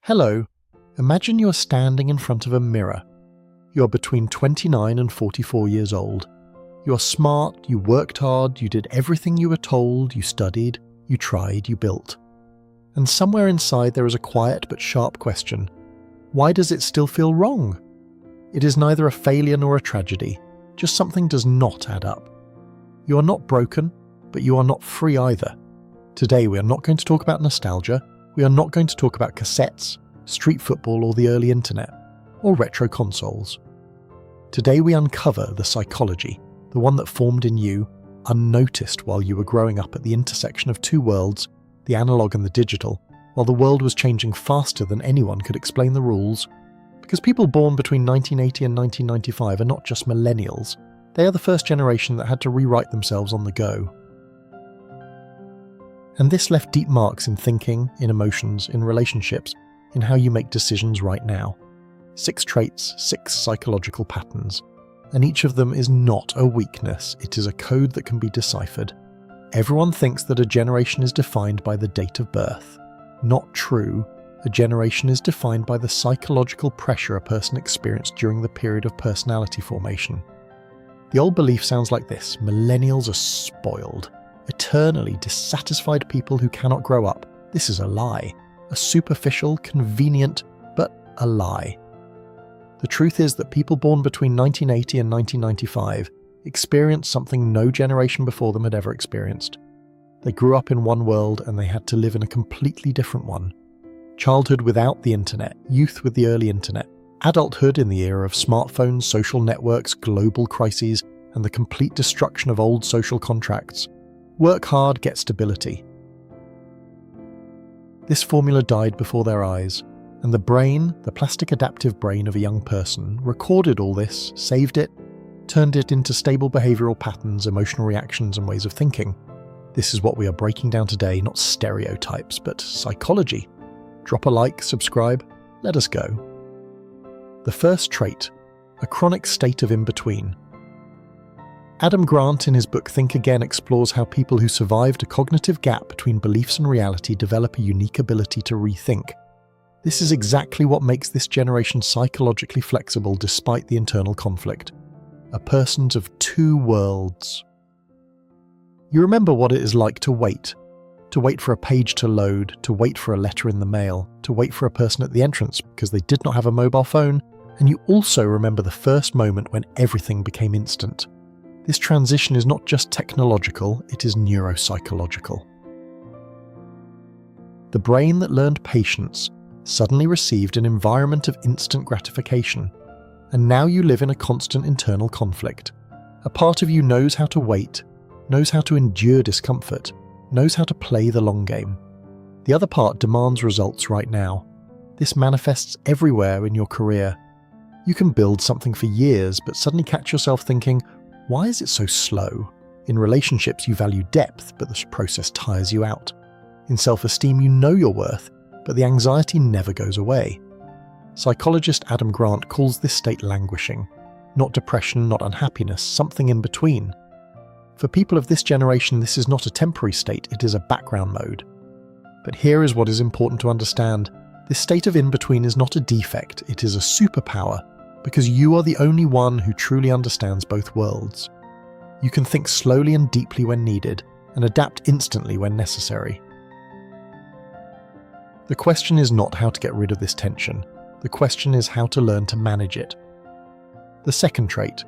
Hello, imagine you're standing in front of a mirror. You're between 29 and 44 years old. You're smart, you worked hard, you did everything you were told, you studied, you tried, you built. And somewhere inside there is a quiet but sharp question. Why does it still feel wrong? It is neither a failure nor a tragedy, just something does not add up. You are not broken, but you are not free either. Today we are not going to talk about nostalgia, we are not going to talk about cassettes, street football or the early internet, or retro consoles. Today we uncover the psychology, the one that formed in you, unnoticed while you were growing up at the intersection of two worlds, the analog and the digital, while the world was changing faster than anyone could explain the rules. Because people born between 1980 and 1995 are not just millennials, they are the first generation that had to rewrite themselves on the go. And this left deep marks in thinking, in emotions, in relationships, in how you make decisions right now. 6 traits, 6 psychological patterns. And each of them is not a weakness, it is a code that can be deciphered. Everyone thinks that a generation is defined by the date of birth. Not true. A generation is defined by the psychological pressure a person experienced during the period of personality formation. The old belief sounds like this: millennials are spoiled. Eternally dissatisfied people who cannot grow up. This is a lie. A superficial, convenient, but a lie. The truth is that people born between 1980 and 1995 experienced something no generation before them had ever experienced. They grew up in one world and they had to live in a completely different one. Childhood without the internet, youth with the early internet, adulthood in the era of smartphones, social networks, global crises, and the complete destruction of old social contracts. Work hard, get stability. This formula died before their eyes, and the brain, the plastic adaptive brain of a young person, recorded all this, saved it, turned it into stable behavioural patterns, emotional reactions and ways of thinking. This is what we are breaking down today, not stereotypes, but psychology. Drop a like, subscribe, let us go. The first trait, a chronic state of in-between. Adam Grant in his book Think Again explores how people who survived a cognitive gap between beliefs and reality develop a unique ability to rethink. This is exactly what makes this generation psychologically flexible despite the internal conflict. A person of two worlds. You remember what it is like to wait for a page to load, to wait for a letter in the mail, to wait for a person at the entrance because they did not have a mobile phone, and you also remember the first moment when everything became instant. This transition is not just technological, it is neuropsychological. The brain that learned patience suddenly received an environment of instant gratification, and now you live in a constant internal conflict. A part of you knows how to wait, knows how to endure discomfort, knows how to play the long game. The other part demands results right now. This manifests everywhere in your career. You can build something for years, but suddenly catch yourself thinking, why is it so slow? In relationships, you value depth, but the process tires you out. In self-esteem, you know your worth, but the anxiety never goes away. Psychologist Adam Grant calls this state languishing. Not depression, not unhappiness, something in between. For people of this generation, this is not a temporary state, it is a background mode. But here is what is important to understand. This state of in-between is not a defect, it is a superpower, because you are the only one who truly understands both worlds. You can think slowly and deeply when needed, and adapt instantly when necessary. The question is not how to get rid of this tension. The question is how to learn to manage it. The second trait,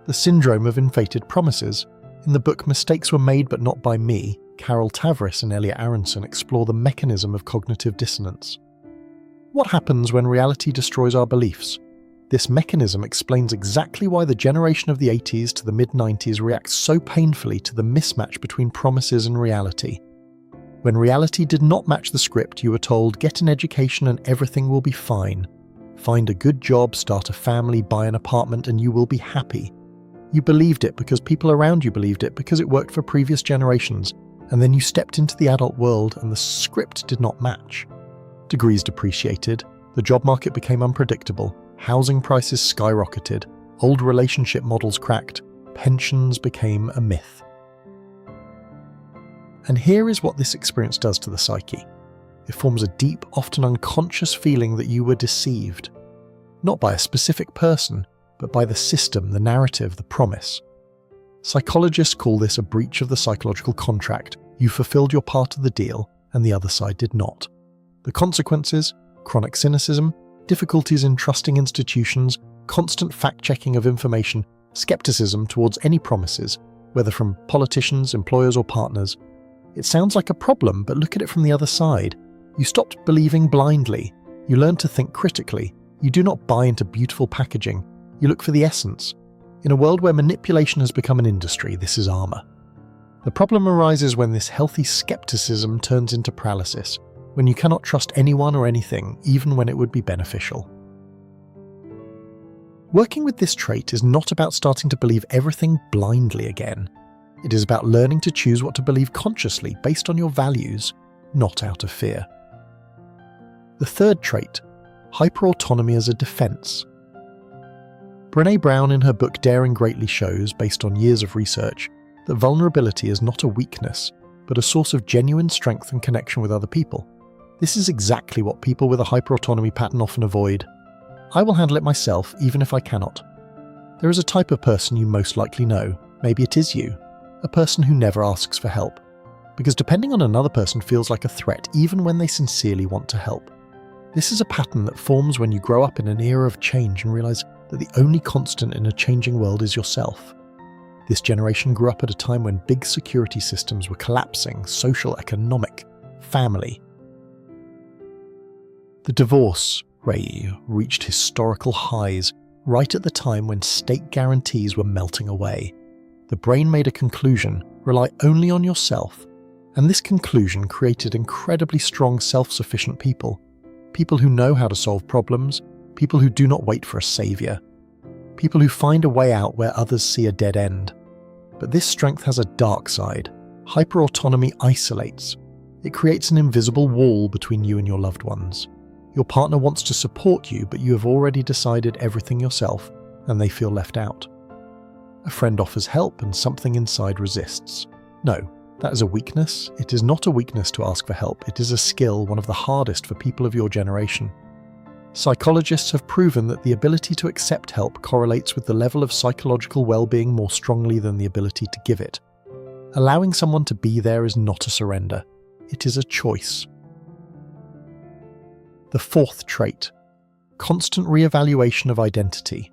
the syndrome of inflated promises. In the book Mistakes Were Made But Not By Me, Carol Tavris and Elliot Aronson explore the mechanism of cognitive dissonance. What happens when reality destroys our beliefs? This mechanism explains exactly why the generation of the 80s to the mid-90s reacts so painfully to the mismatch between promises and reality. When reality did not match the script, you were told, get an education and everything will be fine. Find a good job, start a family, buy an apartment, and you will be happy. You believed it because people around you believed it because it worked for previous generations, and then you stepped into the adult world and the script did not match. Degrees depreciated, the job market became unpredictable, housing prices skyrocketed, old relationship models cracked, pensions became a myth. And here is what this experience does to the psyche. It forms a deep, often unconscious feeling that you were deceived. Not by a specific person, but by the system, the narrative, the promise. Psychologists call this a breach of the psychological contract. You fulfilled your part of the deal, and the other side did not. The consequences: chronic cynicism, difficulties in trusting institutions, constant fact-checking of information, skepticism towards any promises, whether from politicians, employers, or partners. It sounds like a problem, but look at it from the other side. You stopped believing blindly. You learned to think critically. You do not buy into beautiful packaging. You look for the essence. In a world where manipulation has become an industry, this is armor. The problem arises when this healthy skepticism turns into paralysis, when you cannot trust anyone or anything, even when it would be beneficial. Working with this trait is not about starting to believe everything blindly again. It is about learning to choose what to believe consciously based on your values, not out of fear. The third trait: hyperautonomy as a defense. Brené Brown in her book Daring Greatly shows, based on years of research, that vulnerability is not a weakness, but a source of genuine strength and connection with other people. This is exactly what people with a hyperautonomy pattern often avoid. I will handle it myself, even if I cannot. There is a type of person you most likely know. Maybe it is you. A person who never asks for help. Because depending on another person feels like a threat, even when they sincerely want to help. This is a pattern that forms when you grow up in an era of change and realize that the only constant in a changing world is yourself. This generation grew up at a time when big security systems were collapsing: social, economic, family. The divorce rate reached historical highs right at the time when state guarantees were melting away. The brain made a conclusion: rely only on yourself. And this conclusion created incredibly strong, self-sufficient people. People who know how to solve problems, people who do not wait for a savior, people who find a way out where others see a dead end. But this strength has a dark side. Hyperautonomy isolates. It creates an invisible wall between you and your loved ones. Your partner wants to support you, but you have already decided everything yourself, and they feel left out. A friend offers help and something inside resists. No, that is a weakness. It is not a weakness to ask for help. It is a skill, one of the hardest for people of your generation. Psychologists have proven that the ability to accept help correlates with the level of psychological well-being more strongly than the ability to give it. Allowing someone to be there is not a surrender. It is a choice. The fourth trait: constant re-evaluation of identity.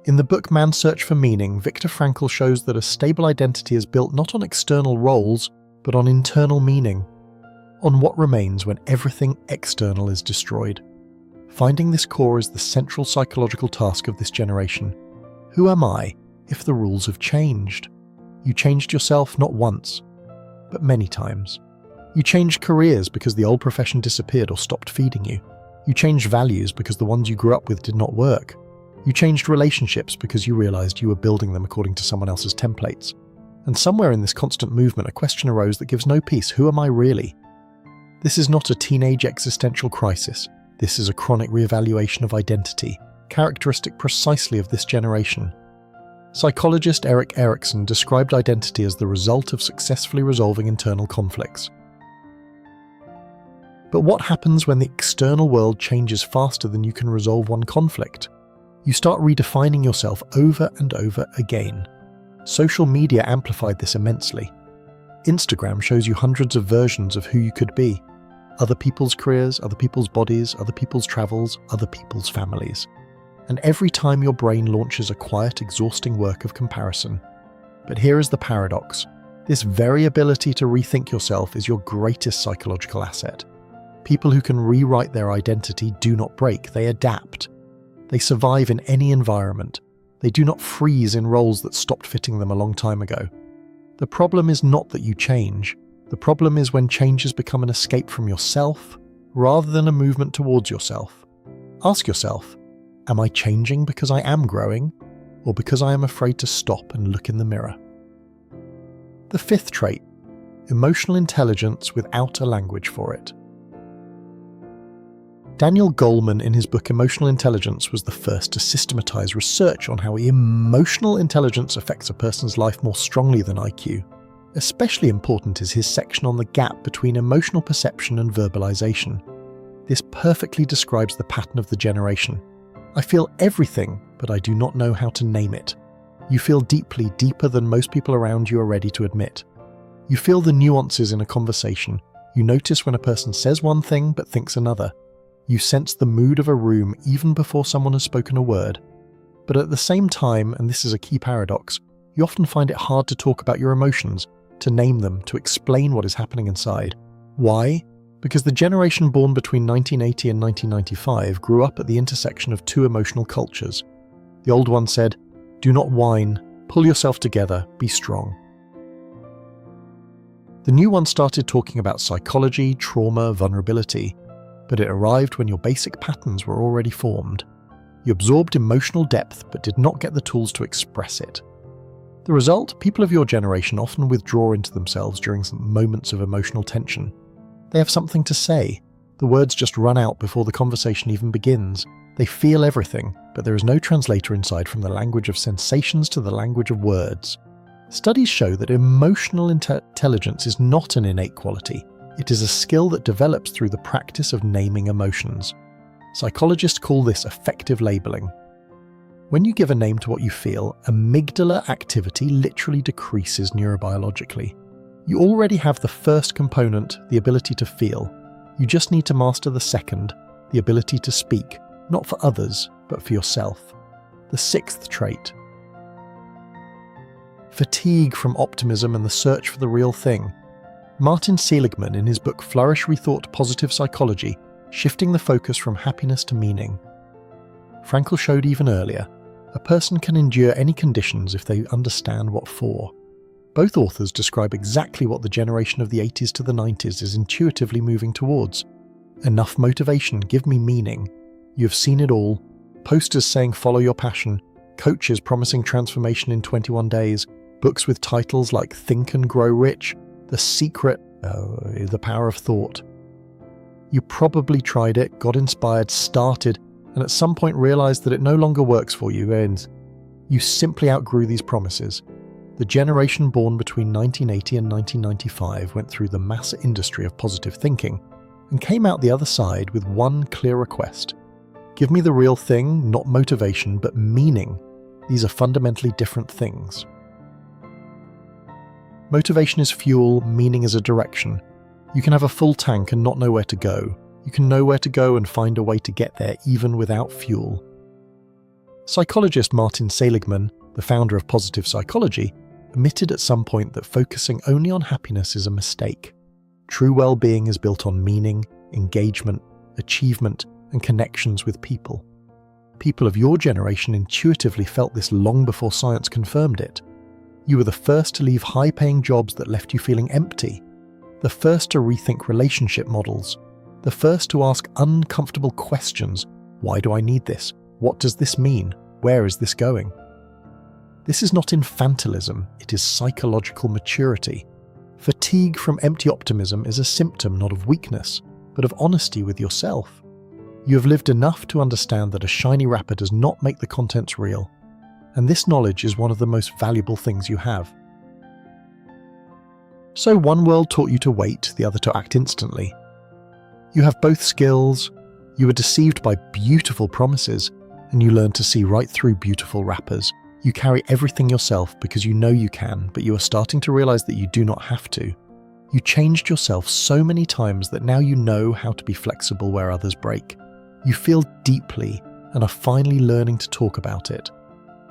In the book Man's Search for Meaning, Viktor Frankl shows that a stable identity is built not on external roles, but on internal meaning, on what remains when everything external is destroyed. Finding this core is the central psychological task of this generation. Who am I if the rules have changed? You changed yourself not once, but many times. You changed careers because the old profession disappeared or stopped feeding you. You changed values because the ones you grew up with did not work. You changed relationships because you realized you were building them according to someone else's templates. And somewhere in this constant movement, a question arose that gives no peace: who am I really? This is not a teenage existential crisis. This is a chronic reevaluation of identity, characteristic precisely of this generation. Psychologist Erik Erikson described identity as the result of successfully resolving internal conflicts. But what happens when the external world changes faster than you can resolve one conflict? You start redefining yourself over and over again. Social media amplified this immensely. Instagram shows you hundreds of versions of who you could be. Other people's careers, other people's bodies, other people's travels, other people's families. And every time your brain launches a quiet, exhausting work of comparison. But here is the paradox. This very ability to rethink yourself is your greatest psychological asset. People who can rewrite their identity do not break, they adapt. They survive in any environment. They do not freeze in roles that stopped fitting them a long time ago. The problem is not that you change. The problem is when change has become an escape from yourself rather than a movement towards yourself. Ask yourself, am I changing because I am growing, or because I am afraid to stop and look in the mirror? The fifth trait: emotional intelligence without a language for it. Daniel Goleman, in his book Emotional Intelligence, was the first to systematize research on how emotional intelligence affects a person's life more strongly than IQ. Especially important is his section on the gap between emotional perception and verbalization. This perfectly describes the pattern of the generation. I feel everything, but I do not know how to name it. You feel deeply, deeper than most people around you are ready to admit. You feel the nuances in a conversation. You notice when a person says one thing but thinks another. You sense the mood of a room even before someone has spoken a word. But at the same time, and this is a key paradox, you often find it hard to talk about your emotions, to name them, to explain what is happening inside. Why? Because the generation born between 1980 and 1995 grew up at the intersection of two emotional cultures. The old one said, "Do not whine, pull yourself together, be strong." The new one started talking about psychology, trauma, vulnerability, but it arrived when your basic patterns were already formed. You absorbed emotional depth but did not get the tools to express it. The result, people of your generation often withdraw into themselves during some moments of emotional tension. They have something to say. The words just run out before the conversation even begins. They feel everything, but there is no translator inside from the language of sensations to the language of words. Studies show that emotional intelligence is not an innate quality. It is a skill that develops through the practice of naming emotions. Psychologists call this affective labeling. When you give a name to what you feel, amygdala activity literally decreases neurobiologically. You already have the first component, the ability to feel. You just need to master the second, the ability to speak, not for others, but for yourself. The sixth trait. Fatigue from optimism and the search for the real thing. Martin Seligman, in his book Flourish, Rethought, Positive Psychology, shifting the focus from happiness to meaning. Frankl showed even earlier, a person can endure any conditions if they understand what for. Both authors describe exactly what the generation of the 80s to the 90s is intuitively moving towards. Enough motivation, give me meaning. You've seen it all. Posters saying follow your passion, coaches promising transformation in 21 days, books with titles like Think and Grow Rich, The Secret, The Power of Thought. You probably tried it, got inspired, started, and at some point realized that it no longer works for you, and you simply outgrew these promises. The generation born between 1980 and 1995 went through the mass industry of positive thinking and came out the other side with one clear request. Give me the real thing, not motivation, but meaning. These are fundamentally different things. Motivation is fuel, meaning is a direction. You can have a full tank and not know where to go. You can know where to go and find a way to get there even without fuel. Psychologist Martin Seligman, the founder of positive psychology, admitted at some point that focusing only on happiness is a mistake. True well-being is built on meaning, engagement, achievement, and connections with people. People of your generation intuitively felt this long before science confirmed it. You were the first to leave high-paying jobs that left you feeling empty, the first to rethink relationship models, the first to ask uncomfortable questions. Why do I need this? What does this mean? Where is this going? This is not infantilism, it is psychological maturity. Fatigue from empty optimism is a symptom not of weakness, but of honesty with yourself. You have lived enough to understand that a shiny wrapper does not make the contents real, and this knowledge is one of the most valuable things you have. So one world taught you to wait, the other to act instantly. You have both skills. You were deceived by beautiful promises, and you learned to see right through beautiful wrappers. You carry everything yourself because you know you can, but you are starting to realize that you do not have to. You changed yourself so many times that now you know how to be flexible where others break. You feel deeply and are finally learning to talk about it.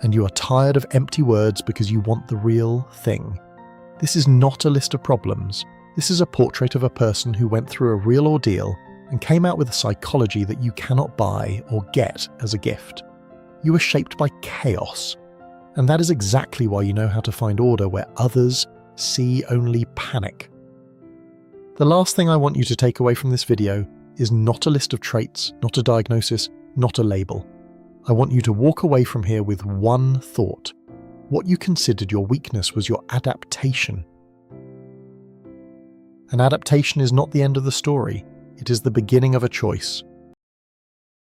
And you are tired of empty words because you want the real thing. This is not a list of problems. This is a portrait of a person who went through a real ordeal and came out with a psychology that you cannot buy or get as a gift. You were shaped by chaos. And that is exactly why you know how to find order where others see only panic. The last thing I want you to take away from this video is not a list of traits, not a diagnosis, not a label. I want you to walk away from here with one thought. What you considered your weakness was your adaptation. An adaptation is not the end of the story. It is the beginning of a choice.